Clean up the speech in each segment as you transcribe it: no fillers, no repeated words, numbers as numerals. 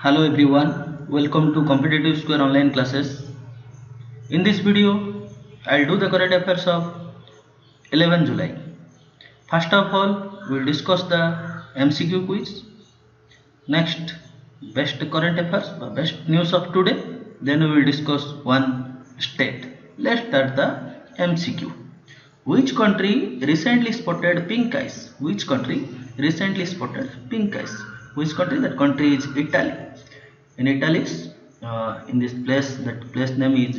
Hello everyone, welcome to Competitive Square online classes. In this video, I'll do the current affairs of 11 July. First of all, we'll discuss the MCQ quiz. Next, best current affairs, best news of today. Then we will discuss one state. Let's start the MCQ. Which country recently spotted pink ice? Which country recently spotted pink ice? Which country? That country is Italy. In Italy, in this place, that place name is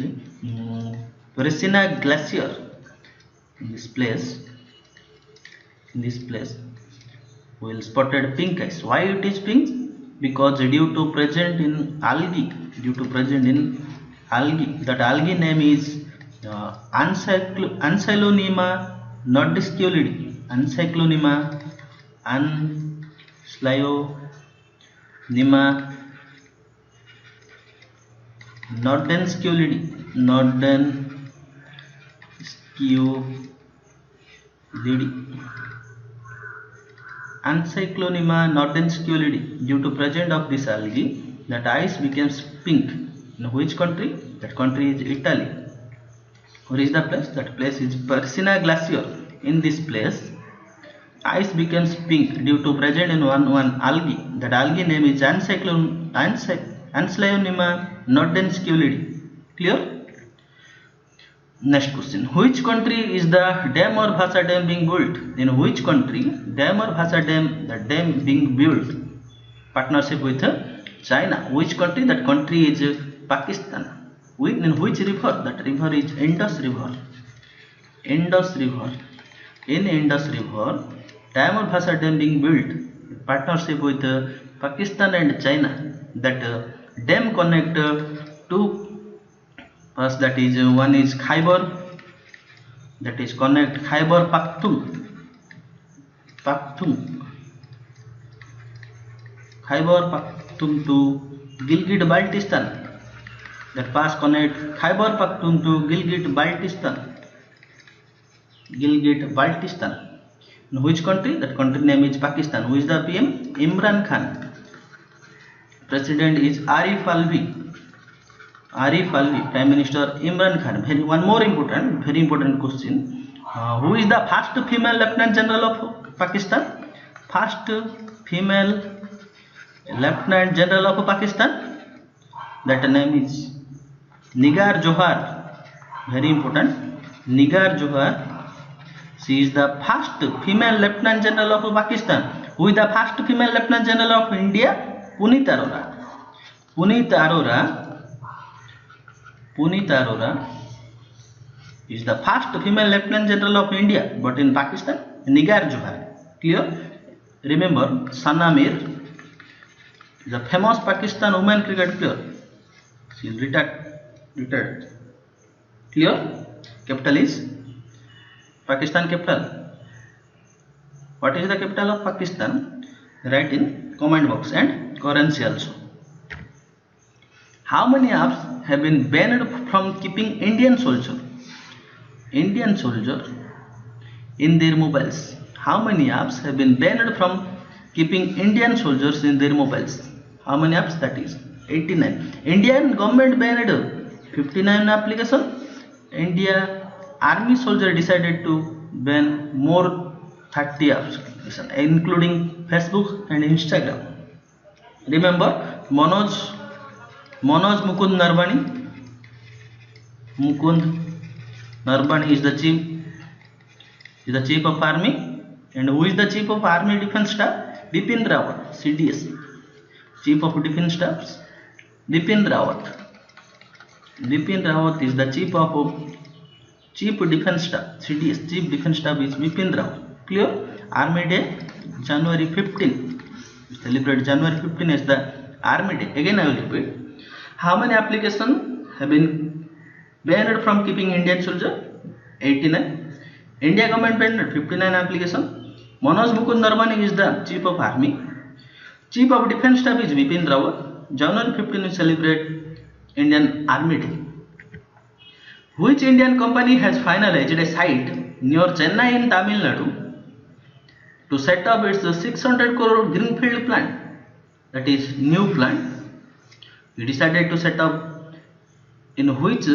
Perisina Glacier. In this place, we will spotted pink ice. Why it is pink? Because due to present in algae. That algae name is Ancylonema nordisculidi. Ancylonema nordenskiolidi. Due to presence of this algae, that ice becomes pink. In which country? That country is Italy. Where is the place? That place is Persina Glacier. In this place, ice becomes pink due to present in one algae. That algae name is Ancylonema nordenskiolidi. Clear? Next question. Which country is the dam or Bhasa dam being built? In which country dam or Bhasa dam, the dam being built? Partnership with China. Which country? That country is Pakistan. In which river? That river is Indus River. In Indus River, dam or Bhasa dam being built. Partnership with Pakistan and China. That dam connect two. First, that is one is Khyber, that is connect Khyber Pakhtunkhwa to Gilgit Baltistan. That pass connect Khyber Pakhtunkhwa to Gilgit Baltistan. In which country? That country name is Pakistan. Who is the PM? Imran Khan. President is Arif Alvi. Prime Minister Imran Khan. One more very important question. Who is the first female Lieutenant General of Pakistan? First female Lieutenant General of Pakistan. That name is Nigar Johar. Very important. Nigar Johar. She is the first female Lieutenant General of Pakistan. Who is the first female Lieutenant General of India? Punit Arora is the first female Lieutenant General of India, but in Pakistan, Nigar Johar. Clear? Remember, Sana Mir, the famous Pakistan women cricket player. She is retired. Clear? Capital is Pakistan capital. What is the capital of Pakistan? Write in comment box, and currency also. How many apps have been banned from keeping Indian soldiers in their mobiles? How many apps have been banned from keeping Indian soldiers in their mobiles? How many apps? That is 89. Indian government banned 59 applications. India army soldier decided to ban more 30 apps, including Facebook and Instagram. Remember, Manoj Mukund Narbani is the chief of army. And who is the chief of army defense staff? Bipin Rawat, CDS. Chief of defense staff, Bipin Rawat. Bipin Rawat is the chief defense staff, CDS. Chief defense staff is Bipin Rawat. Clear? Army Day, January 15. Celebrate January 15 as the Army Day. Again, I will repeat. How many applications have been banned from keeping Indian soldier? 89. India government banned 59 applications. Manoj Mukund Narbani is the chief of army. Chief of defense staff is Bipin Rawat. January 15 we celebrate Indian Army Day. Which Indian company has finalized a site near Chennai in Tamil Nadu to set up its 600 crore greenfield plant, that is new plant, He decided to set up in which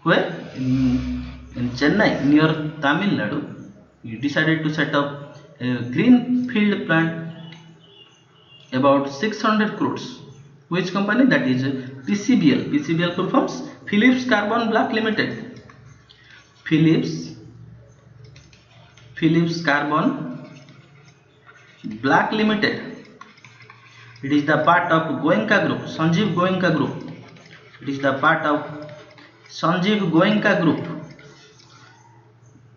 where in Chennai near Tamil Nadu. He decided to set up a greenfield plant about 600 crores. Which company? That is PCBL. PCBL full forms Philips Carbon Black Limited. Philips Carbon Black Limited. It is the part of Goenka Group, Sanjeev Goenka Group. It is the part of Sanjeev Goenka Group.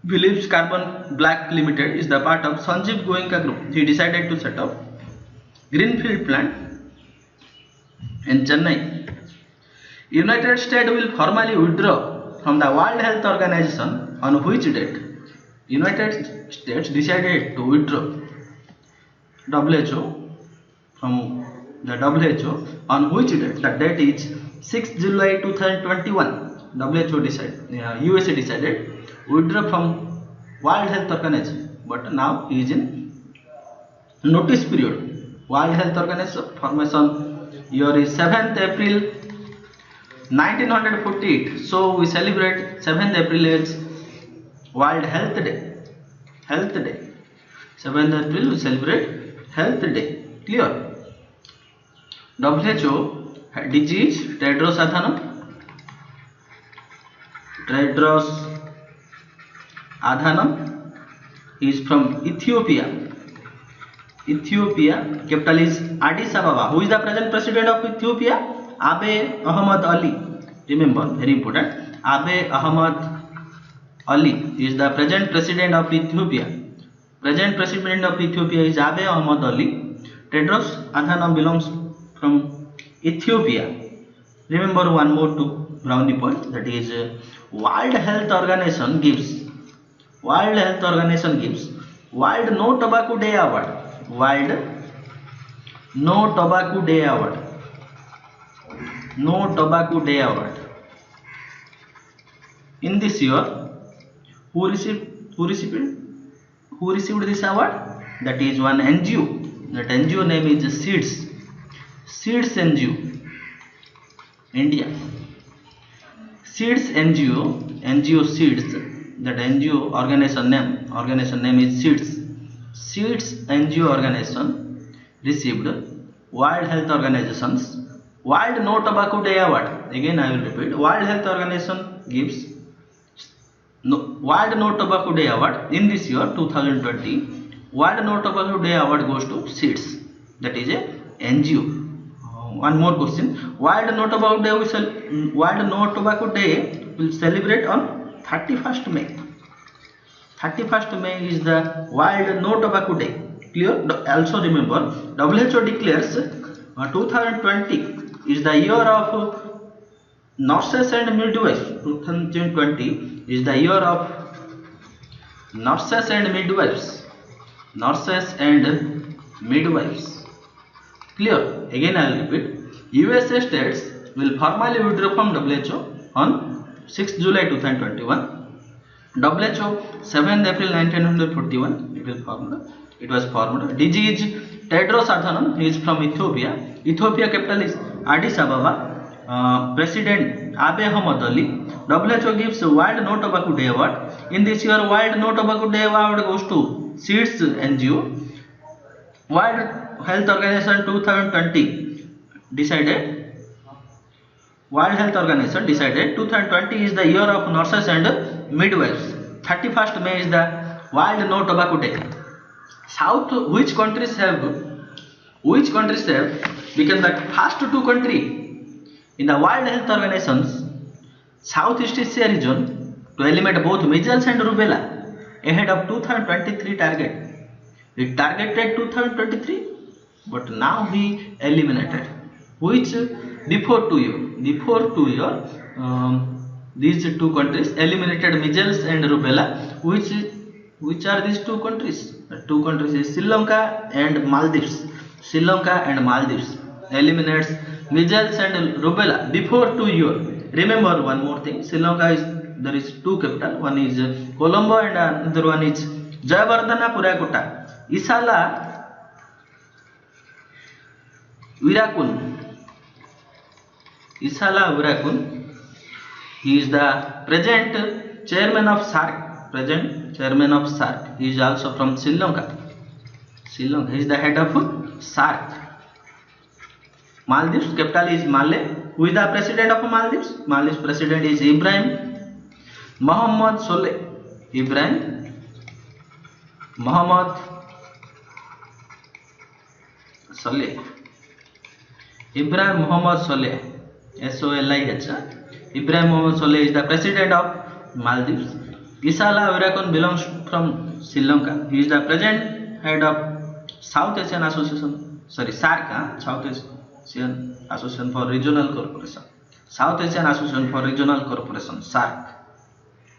Philips Carbon Black Limited is the part of Sanjeev Goenka Group. He decided to set up greenfield plant in Chennai. United States will formally withdraw from the World Health Organization on which date? United States decided to withdraw WHO from the WHO on which date? The date is 6 July 2021. WHO decided, USA decided withdraw from World Health Organization, but now he is in notice period. World Health Organization formation year is 7th April 1948. So we celebrate 7th April as World Health Day. 7th April we celebrate Health Day. Clear? WHO disease Tedros Adhanom is from Ethiopia. Capital is Addis Ababa. Who is the present president of Ethiopia? Abiy Ahmed Ali. Remember, very important. Abiy Ahmed Ali is the present president of Ethiopia. Present president of Ethiopia is Abiy Ahmed Ali. Tedros Adhanom belongs from Ethiopia. Remember one more to brownie point, that is World Health Organization gives World No Tobacco Day Award. World No Tobacco Day Award. In this year, who received this award? That is one NGO. That NGO name is Seeds NGO, India. Seeds NGO Seeds. That NGO organization name is Seeds NGO organization received World Health Organization's World No Tobacco Day Award. Again I will repeat, World Health Organization gives World No Tobacco Day Award. In this year 2020, World No Tobacco Day Award goes to Seeds, that is a NGO. One more question. World No Tobacco Day will celebrate on 31st May. 31st May is the World No Tobacco Day. Clear? Also remember, WHO declares 2020 is the year of nurses and midwives. 2020 is the year of nurses and midwives. Clear? Again I will repeat. USA states will formally withdraw from WHO on 6 July 2021. WHO 7th April 1941 it was formed. Disease Tedros Adhanom, he is from Ethiopia. Capital is Addis Ababa. President Abiy Ahmed Ali. WHO gives World No Tobacco Day Award. In this year, World No Tobacco Day Award goes to Seeds NGO. World Health Organization 2020 decided. World Health Organization decided 2020 is the year of nurses and midwives. 31st May is the World No Tobacco Day. Which countries have become the first two countries in the World Health Organization's Southeast Asia region to eliminate both measles and rubella ahead of 2023 target? It targeted 2023, but now he eliminated. Which before 2 years, these two countries eliminated measles and rubella. Which are these two countries? The two countries is Sri Lanka and Maldives. Eliminates measles and rubella before 2 years. Remember one more thing. Sri Lanka there is two capital. One is Colombo and another one is Jayawardena-Purakotta. Isala Virakun. Isala Urakun. He is the present chairman of SARC. Present chairman of SARC. He is also from Sri Lanka. Sri Lanka. He is the head of SARC. Maldives capital is Malé. Who is the president of Maldives? Maldives president is Ibrahim Mohammed Soleh. Ibrahim Mohammed Soleh. Ibrahim Mohammed Soleh. SOLIH. Ibrahim Mohammed Soleh is the president of Maldives. Isala Urakun belongs from Sri Lanka. He is the present head of South Asian Association. Sorry, SARC. South Asian Association for Regional Cooperation. South Asian Association for Regional Cooperation. SARC.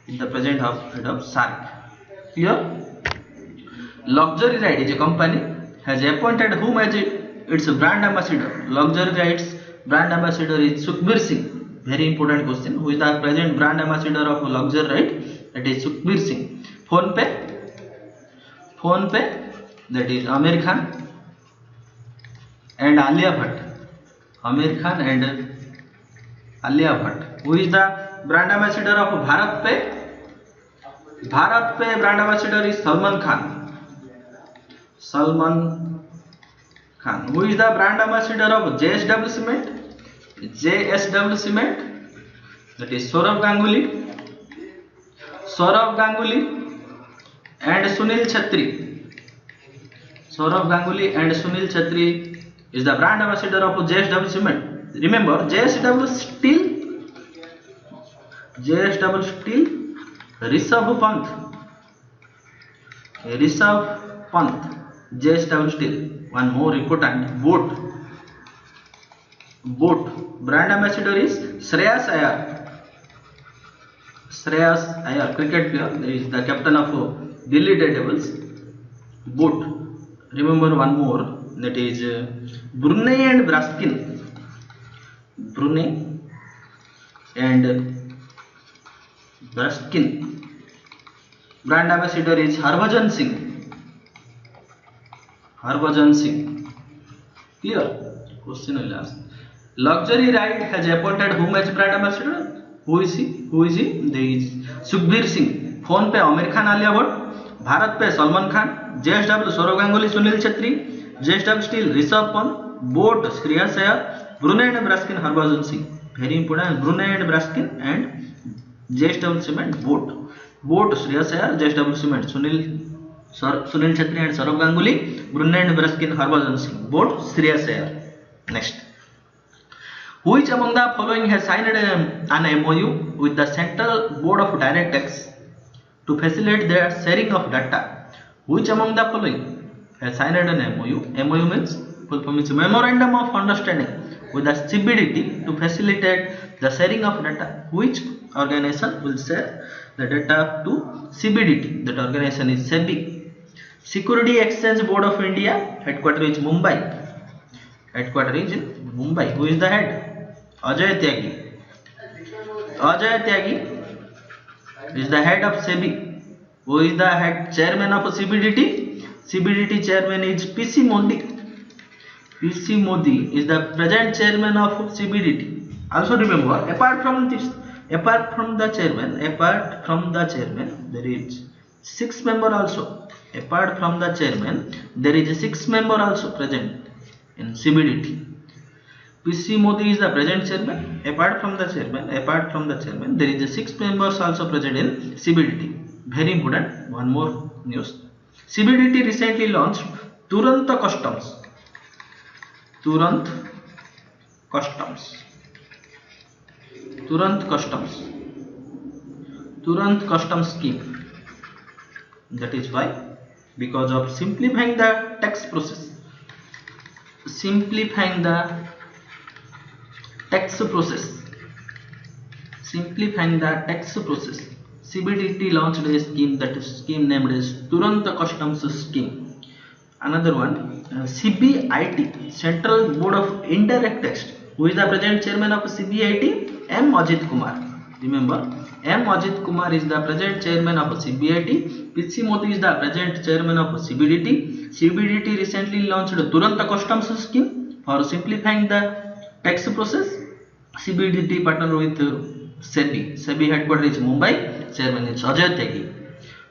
Is the present head of SARC. Here, Luxury Ride is a company has appointed whom as its brand ambassador. Luxury Rides brand ambassador is Sukhbir Singh. Very important question. Who is the present brand ambassador of Luxury Ride? That is Sukhbir Singh. Phone Pay, that is Amir Khan and Alia Bhatt. Amir Khan and Alia Bhatt. Who is the brand ambassador of Bharat Pay? Bharat Pay brand ambassador is Salman Khan. Salman Khan. Who is the brand ambassador of JSW Cement? JSW Cement. That is Saurav Ganguly. Saurav Ganguly and Sunil Chhatri. Saurav Ganguly and Sunil Chhatri is the brand ambassador of JSW Cement. Remember, JSW Steel, Rishabh Pant, JSW Steel. One more important, boat brand ambassador is Shreyas Iyer, cricket player. There is the captain of Delhi Daredevils. Boat. Remember one more, that is Brunei and Braskin. Brand ambassador is Harbhajan Singh. Clear? Question will ask. Luxury Ride has appointed whom as brand ambassador? Who is he? There is Sukhbir Singh. Phone Pay Amir Khan, Alia Bhatt. Bharat Pay Salman Khan. JSW Saurav Ganguly, Sunil Chhatri. JSW Steel Rishabh Pant. Boat Shreyas Iyer. Brunei and Braskin Harbhajan Singh. Very important. Brunei and Braskin and JSW Cement. Boat Shreyas Iyer. JSW Cement Sunil Chhatri and Saurav Ganguly. Brunei and Braskin Harbhajan Singh. Boat Shreyas Iyer. Next. Which among the following has signed an MOU with the Central Board of Direct Tax to facilitate their sharing of data? Which among the following has signed an MOU? MOU means full form is Memorandum of Understanding with the CBDT to facilitate the sharing of data. Which organization will share the data to CBDT? That organization is SEBI. Security Exchange Board of India, headquarters is Mumbai. Who is the head? Ajay Tyagi is the head of SEBI. Who is the head chairman of CBDT? CBDT chairman is PC Modi. PC Modi is the present chairman of CBDT. Also remember, apart from the chairman, there is 6 member also. Apart from the chairman, there is a 6 member also present in CBDT. PC Modi is the present chairman. Apart from the chairman, there is a 6 members also present in CBDT. Very important. One more news. CBDT recently launched Turant Customs scheme. That is why, because of simplifying the tax process. Simplifying the tax process. CBDT launched a scheme, that scheme named as Turant Customs Scheme. Another one, CBIT, Central Board of Indirect Tax. Who is the present chairman of CBIT? M. Ajit Kumar. Remember, M. Ajit Kumar is the present chairman of CBIT. PC Modi is the present chairman of CBDT. CBDT recently launched Turant Customs Scheme for simplifying the tax process. CBDT partner with SEBI. SEBI headquarter is Mumbai. Chairman is Ajay Tyagi.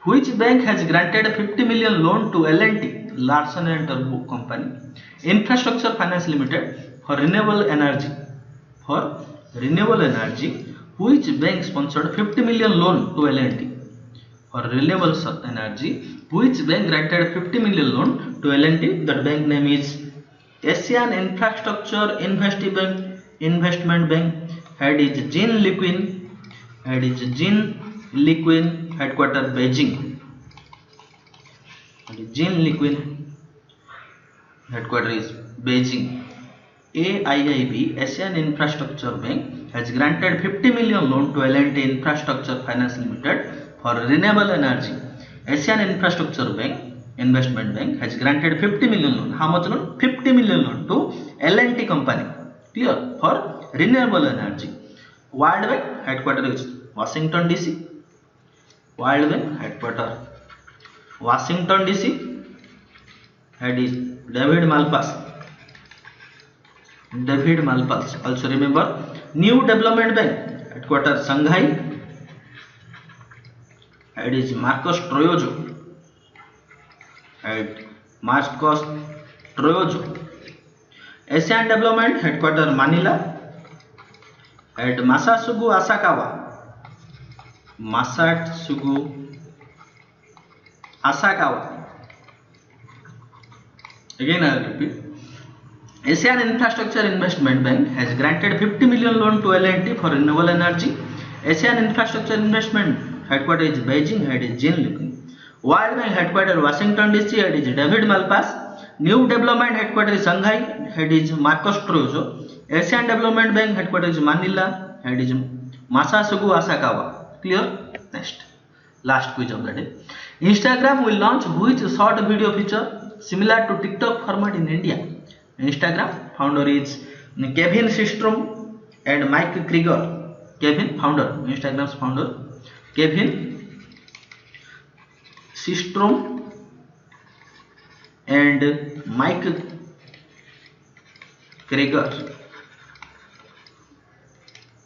Which bank has granted a 50 million loan to L&T, Larsen and Toubro Company, Infrastructure Finance Limited for renewable energy? For renewable energy, which bank sponsored 50 million loan to L&T? For renewable energy, which bank granted 50 million loan to L&T? That bank name is Asian Infrastructure Investment Bank. Head is Jean Liquin. Headquarter Beijing. Jean Liquin. Headquarter is Beijing. AIIB, Asian Infrastructure Bank, has granted 50 million loan to L&T Infrastructure Finance Limited for renewable energy. Asian Infrastructure Bank, Investment Bank, has granted 50 million loan. How much loan? 50 million loan to L&T company. Clear? For renewable energy. World Bank headquarter is Washington DC. World Bank headquarter Washington DC. Head is David Malpass. Also remember, New Development Bank headquarter Shanghai. Head is Marcos Troyojo. Asian Development headquarter Manila. At Masatsugu Asakawa. Again I will repeat. Asian Infrastructure Investment Bank has granted 50 million loan to L&T for renewable energy. Asian Infrastructure Investment headquarter is Beijing. Head is Jean Liquin. World Bank headquarter Washington DC. Head is David Malpass. New Development headquarter is Shanghai. Head is Marcos Troyojo. Asian Development Bank headquarters is Manila. Head is Masatsugu Asakawa. Clear? Next. Last quiz of the day. Instagram will launch which short video feature similar to TikTok format in India? Instagram founder is Kevin Systrom and Mike Krieger. Kevin founder, Instagram's founder, Kevin Systrom and Mike Krieger.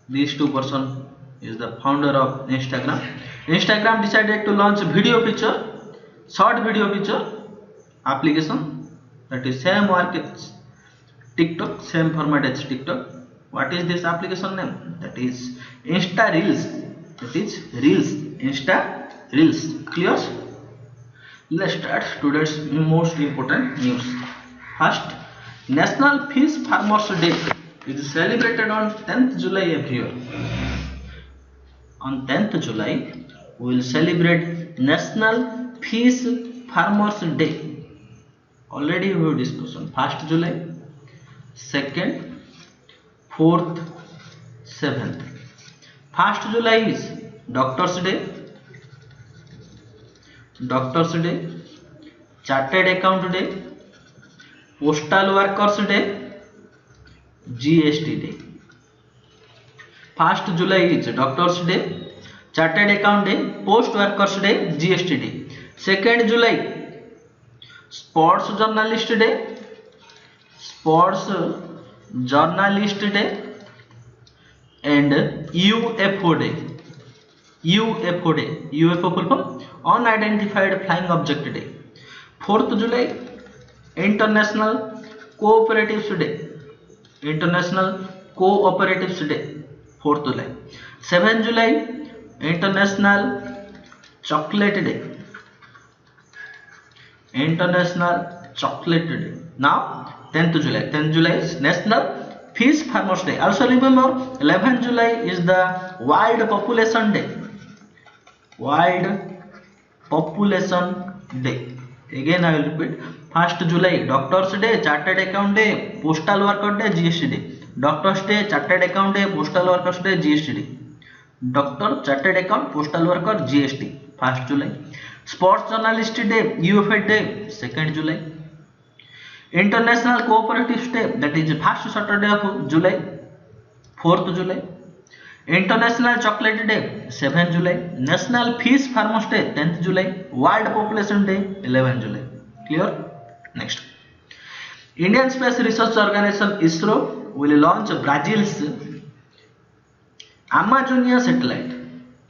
These two person is the founder of Instagram. Instagram decided to launch video feature, short video feature application that is same work as TikTok, same format as TikTok. What is this application name? That is Insta Reels. That is Reels. Insta Reels. Clear? Let's start today's most important news. First, National Fish Farmers Day is celebrated on 10th July every year. On 10th July, we will celebrate National Fish Farmers Day. Already we have discussed on 1st July, 2nd, 4th, 7th. 1st July is Doctor's Day, Chartered Account Day, Postal Workers Day, GST Day. 1st July is Doctor's Day, Chartered Account Day, Post Workers Day, GST Day. 2nd July, Sports Journalist Day, and UFO Day. UFO full form, Unidentified Flying Object Day. 4th July, International Cooperatives Day. 4th July. 7th July, International Chocolate Day. Now 10th July. 10th July is National Fish Farmers Day. Also remember, 11th July is the World Population Day. Again I will repeat. 1st July, Doctor's Day, Chartered Account Day, Postal Worker Day, GST Day. Doctor's Day, Chartered Account Day, Postal Workers Day, GST Day. Doctor, Chartered Account, Postal Worker, GST. 1st July. Sports Journalist Day, UFO Day, 2nd July. International Cooperatives Day, that is first Saturday of July, 4th July. International Chocolate Day, 7th July. National Fish Farmers Day, 10th July. World Population Day, 11th July. Clear? Next. Indian Space Research Organization ISRO will launch Brazil's Amazonia satellite.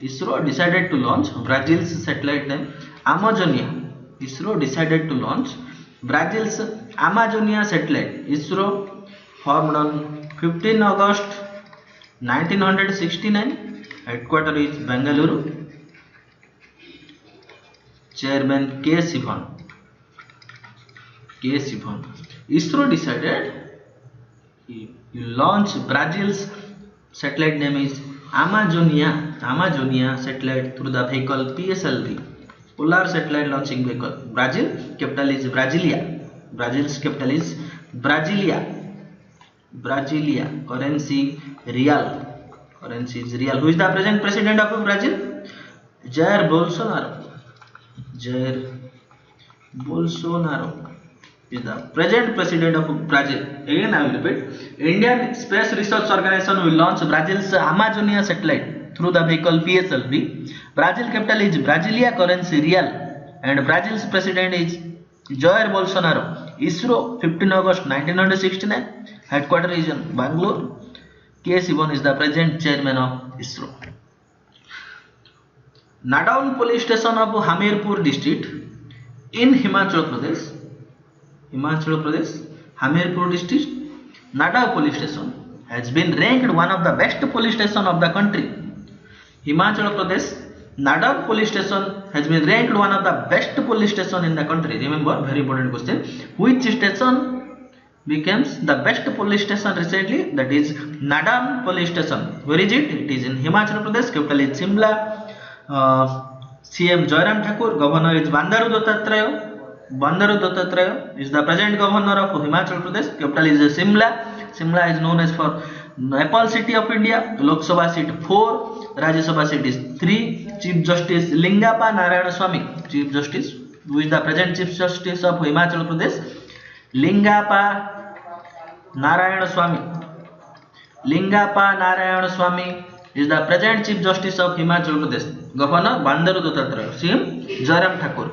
ISRO decided to launch Brazil's satellite name Amazonia. ISRO decided to launch Brazil's Amazonia satellite. ISRO formed on 15 August 1969. Headquarters is Bengaluru. Chairman K. Sivan. ISRO decided to launch Brazil's satellite name is Amazonia satellite through the vehicle PSLV, Polar Satellite Launching Vehicle. Brazil, capital is Brasilia. Brazil's capital is Brasilia. Currency real. Currency is real. Who is the present president of Brazil? Jair Bolsonaro is the present president of Brazil. Again I will repeat. Indian Space Research Organization will launch Brazil's Amazonia satellite through the vehicle PSLV. Brazil capital is Brasilia, currency real, and Brazil's president is Jair Bolsonaro. ISRO 15 August 1969. Headquarters is in Bangalore. K. Sivan is the present chairman of ISRO. Nadaun police station of Hamirpur district in Himachal Pradesh, Hamirpur district, Nadaun police station has been ranked one of the best police stations of the country. Himachal Pradesh, Nadaun police station has been ranked one of the best police station in the country. Remember, very important question. Which station becomes the best police station recently? That is Nadaun police station. Where is it? It is in Himachal Pradesh. Capital is Shimla. CM Jairam Thakur. Governor is Bandaru Dattatreya is the present governor of Himachal Pradesh. Capital is Shimla. Shimla is known as for Nepal city of India. Lok Sabha seat 4, Rajya Sabha seat is 3. Chief Justice Lingappa Narayanaswamy. Chief Justice, who is the present Chief Justice of Himachal Pradesh? Lingappa Narayanaswamy is the present Chief Justice of Himachal Pradesh. Governor Bandaru Dattatreya. CM Jairam Thakur.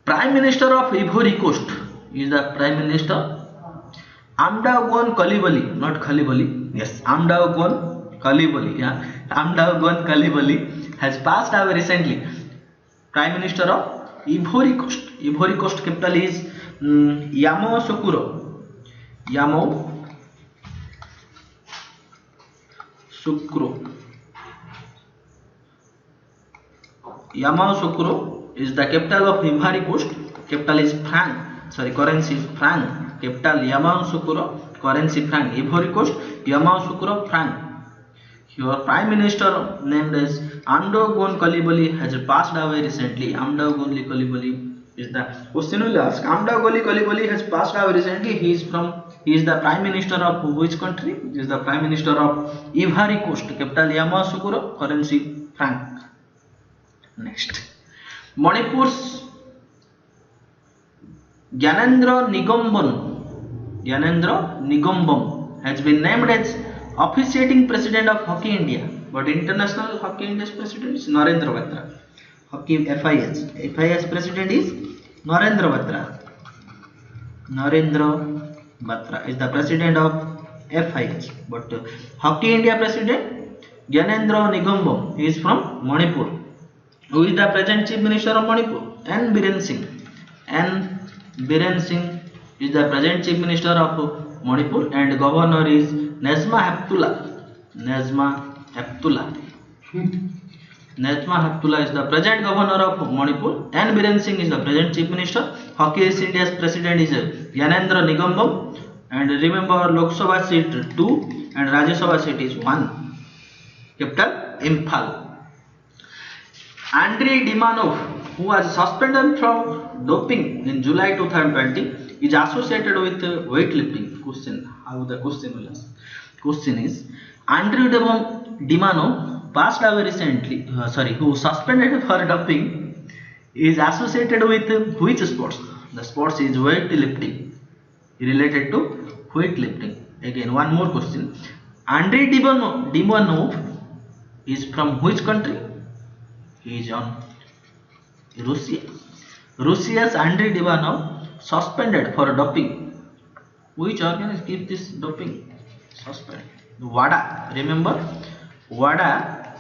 Prime Minister of Ivory Coast is the Prime Minister Amadou Coulibaly, not Khalibali. Yes, Amadou Coulibaly. Yeah, Amadou Coulibaly has passed away recently. Prime Minister of Ivory Coast. Ivory Coast capital is Yamoussoukro. Yamoussoukro is the capital of Ivory Coast. Capital is franc. Currency is franc. Capital Yamoussoukro. Currency franc. Ivory Coast, Yamoussoukro, franc. Your Prime Minister named as Amadou Coulibaly has passed away recently. Amadou Coulibaly is the question will ask. Amadou Coulibaly has passed away recently. He is the Prime Minister of which country? He is the Prime Minister of Ivory Coast. Capital Yamoussoukro, currency franc. Next, Manipur's Gyanendra Nigombam has been named as officiating president of Hockey India, but International Hockey India's president is Narendra Batra. Hockey FIH president is Narendra Batra. Narendra Batra is the president of FIH, but Hockey India president Gyanendra Nigombam, he is from Manipur. Who is the present Chief Minister of Manipur? N. Biren Singh. N. Biren Singh is the present Chief Minister of Manipur, and Governor is Nezma Heptula. Nezma Heptula is the present Governor of Manipur. N. Biren Singh is the present Chief Minister. Hockey India's president is Gyanendra Nigombam. And remember, Lok Sabha seat 2 and Rajya Sabha seat is 1. Capital Imphal. Andriy Dimanov, who was suspended from doping in July 2020, is associated with weightlifting. Question: how the question will ask? Question is: Andriy Dimanov passed away recently. Who suspended for doping is associated with which sports? The sports is weightlifting. Related to weightlifting. Again, one more question. Andriy Dimanov is from which country? He is on Russia. Russia's Andriy Dimanov suspended for doping. Which organ keeps this doping? Suspended. WADA. Remember, WADA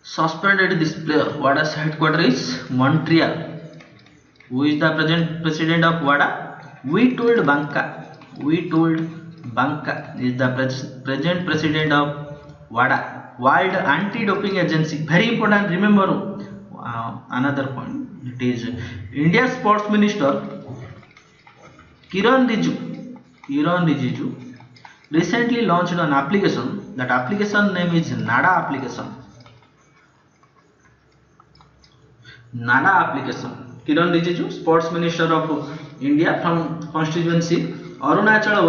suspended this player. WADA's headquarters is Montreal. Who is the present president of WADA? Witold Banka. Witold Banka is the present president of WADA, World Anti-Doping Agency. Very important. Remember another point. It is India's Sports Minister Kiran Rijiju recently launched an application. That application name is NADA application. NADA application. Kiran Rijiju, Sports Minister of India from constituency Arunachal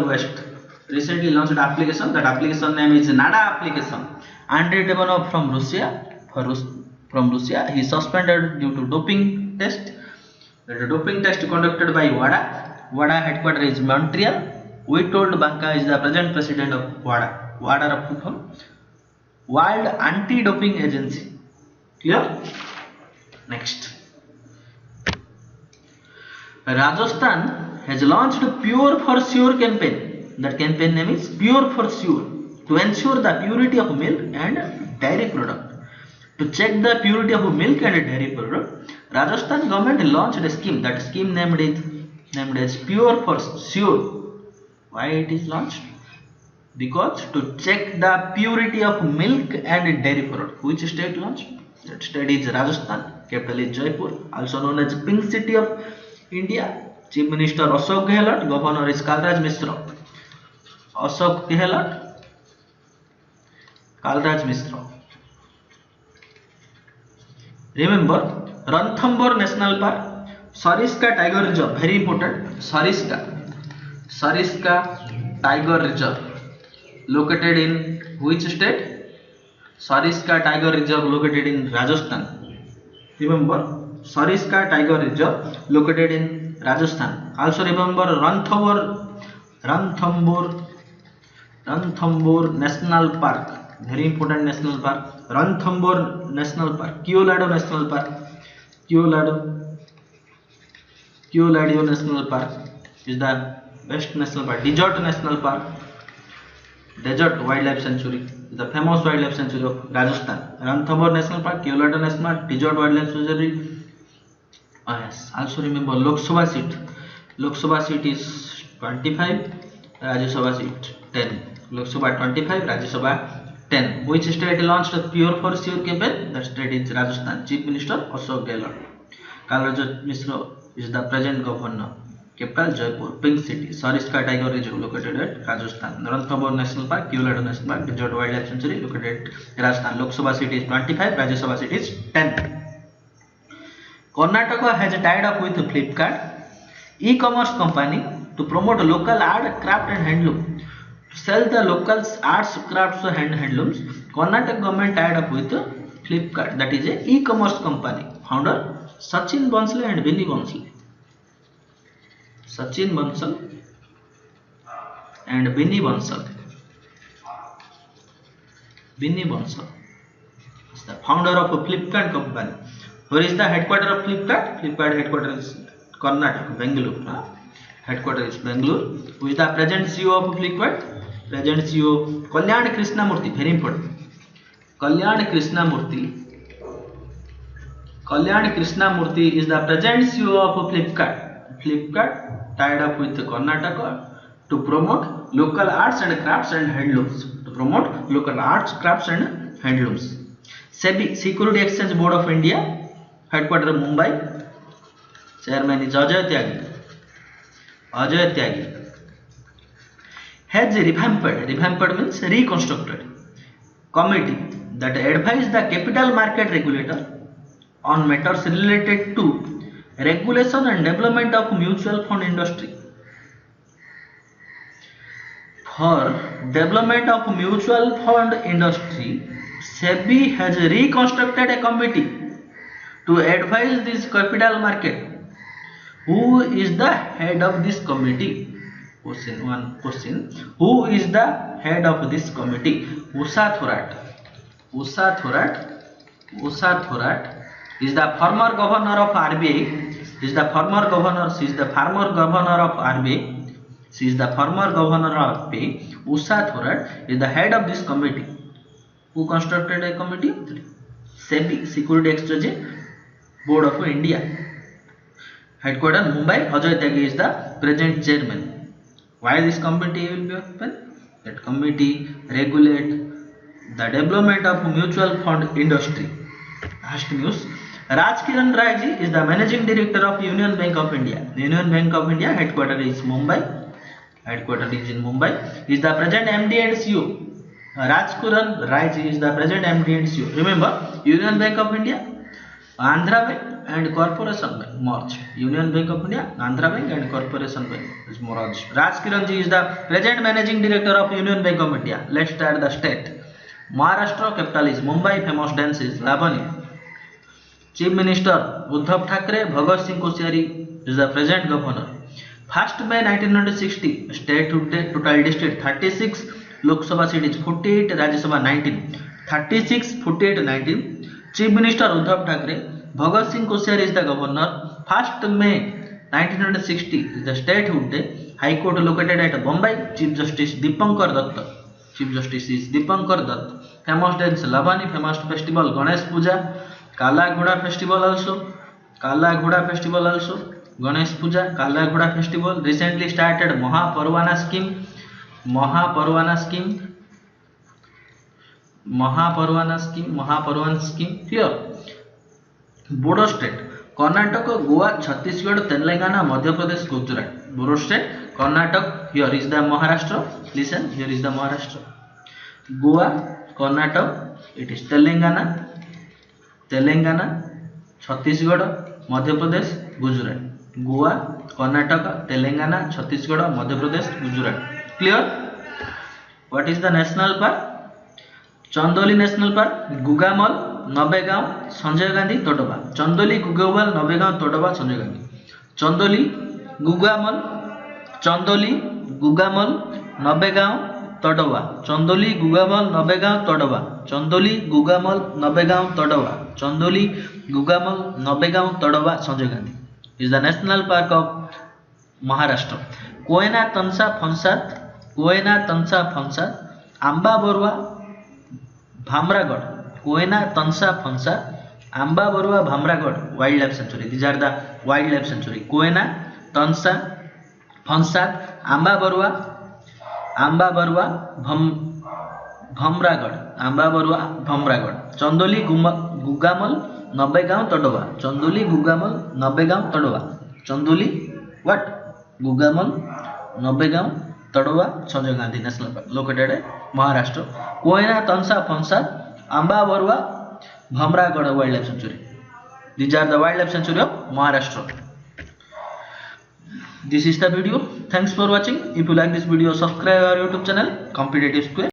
West, recently launched an application. That application name is NADA application. Andrei Devanov from Russia, he suspended due to doping test. The doping test conducted by WADA. WADA headquarters is Montreal. Witold Banka is the present president of WADA. WADA of World Anti-Doping Agency. Clear? Next. Rajasthan has launched Pure for Sure campaign. That campaign name is Pure for Sure, to ensure the purity of milk and dairy product. To check the purity of milk and dairy product, Rajasthan government launched a scheme. That scheme named as Pure for Sure. Why it is launched? Because to check the purity of milk and dairy product. Which state launched? That state is Rajasthan. Capital is Jaipur, also known as Pink City of India. Chief Minister Ashok Gehlot, Governor is Kalraj Mishra. Ashok Gehlot, Kalraj Mishra. Remember, Ranthambore National Park, Sariska Tiger Reserve, very important. Sariska Tiger Reserve, located in which state? Sariska Tiger Reserve located in Rajasthan. Remember, Sariska Tiger Reserve located in Rajasthan. Also remember Ranthambore National Park, very important national park. Ranthambore National Park, Keolado National Park, Keolado National Park is the best national park. Desert National Park, Desert Wildlife Sanctuary, the famous wildlife sanctuary of Rajasthan. Ranthambore National Park, Keolado National Park, Desert Wildlife Sanctuary. Yes. Also remember Lok Sabha seat. Lok Sabha seat is 25, Rajya Sabha seat 10. Lok Sabha 25, Rajya Sabha 10. Which state launched a Pure for Sure campaign? That state is Rajasthan. Chief Minister Ashok Gehlot. Kalraj Mishra is the present governor. Capital Jaipur. Pink City, Sariska Tiger Reserve located at Rajasthan. Ranthambore National Park, Keolado National Park, Desert Wildlife Sanctuary located at Rajasthan. Lok Sabha seat is 25, Rajya Sabha seat is 10. Karnataka has tied up with Flipkart, e-commerce company, to promote local art, craft and handloom. To sell the local arts, crafts and handlooms, Karnataka government tied up with Flipkart, that is a e-commerce company. Founder Sachin Bansal and Vinny Bansal. Sachin Bansal and Vinny Bansal. Vinny Bansal is the founder of a Flipkart company. Where is the headquarters of Flipkart? Flipkart headquarters is Karnataka, Bangalore. Headquarters is Bangalore. Who is the present CEO of Flipkart? Present CEO Kalyan Krishnamurthy. Very important. Kalyan Krishnamurthy is the present CEO of Flipkart. Flipkart tied up with Karnataka to promote local arts and crafts and handlooms. SEBI, Security Exchange Board of India, headquarters Mumbai. Chairman is Ajay Tyagi. Has revamped means reconstructed, committee that advise the capital market regulator on matters related to regulation and development of mutual fund industry. For development of mutual fund industry, SEBI has reconstructed a committee to advise this capital market. Who is the head of this committee? Question. Who is the head of this committee? Usha Thorat. Usha Thorat is the former governor of RBI. She is the former governor of RBI. She is the former governor of AP. Usha Thorat is the head of this committee. Who constructed a committee? SEBI, Security Exchange Board of India. Headquarters Mumbai. Ajay Tyagi is the present chairman. Why this committee will be open? That committee regulate the development of mutual fund industry. Last news. Raj Kiran Rai ji is the managing director of Union Bank of India. Union Bank of India headquarters is Mumbai. Headquarters is in Mumbai. Is the present MD and CEO. Raj Kiran Rai ji is the present MD and CEO. Remember, Union Bank of India, Andhra Bank and Corporation Bank merged. Union Bank of India, Andhra Bank and Corporation Bank is merged. Raj Kiran ji is the present managing director of Union Bank of India. Let's start the state. Maharashtra capital is Mumbai. Famous dance is Lavani. Chief Minister Uddhav Thackeray, Bhagat Singh Koshyari is the present governor. 1st May 1960, statehood day, total district 36, Lok Sabha seats 48, Rajya Sabha 19, 36, 48, 19. Chief Minister Uddhav Thackeray, Bhagat Singh Koshyari is the governor. 1st May 1960 is the statehood day. High Court located at Bombay. Chief Justice Dipankar Dutt. Chief Justice is Dipankar Dutt. Famous dance Lavani. Famous festival Ganesh Puja. Kala Ghoda festival also. Kala Ghoda festival also. Ganesh Puja, Kala Ghoda festival. Recently started Mahaparvana scheme. Mahaparvana scheme. Here, Bodo state. Karnataka, Goa, Chhattisgarh, Telangana, Madhya Pradesh, Gujarat. Bodo state. Karnataka. Here is the Maharashtra. Listen. Here is the Maharashtra. Goa, Karnataka. It is Telangana, Chhattisgarh, Madhya Pradesh, Gujarat. Goa, Karnataka, Telangana, Chhattisgarh, Madhya Pradesh, Gujarat. Clear? What is the national park? Chandoli National Park, Gugamal, Nabegaon, Sanjay Gandhi, Todoba. Chandoli, Gugamal, Nabegaon, Todoba, Sanjay Gandhi. Chandoli, Gugamal, Nabegaon, Todoba. Chandoli, Gugamal, Nabegaon, Todoba. Chandoli, Gugamal, Nabegaon, Todoba. Chandoli, Gugamal, Nabegaon, Todoba, Sanjay Gandhi is the national park of Maharashtra. Koyna Tansa Phansat, Amba Borwa, Bhamragad. Koyna Tansa Phansat, Amba Borwa, Bhamragad wildlife sanctuary. These are the wildlife sanctuary. Koyna Tansa Phansat, Amba Borwa, Bhamragad. Chandoli, Gugamal, Nabegaon, Todoba. Chandoli, Gugamal, Nabegaon, Todoba. Chandoli, what? Gugamal, Nabegaon, Todoba, Sanjay Gandhi National Park located at Maharashtra. Koyna Tansa Phansat, Amba Borwa, Bhamragad wildlife sanctuary. These are the wildlife sanctuary of Maharashtra. This is the video. Thanks for watching. If you like this video, subscribe our YouTube channel Competitive Square.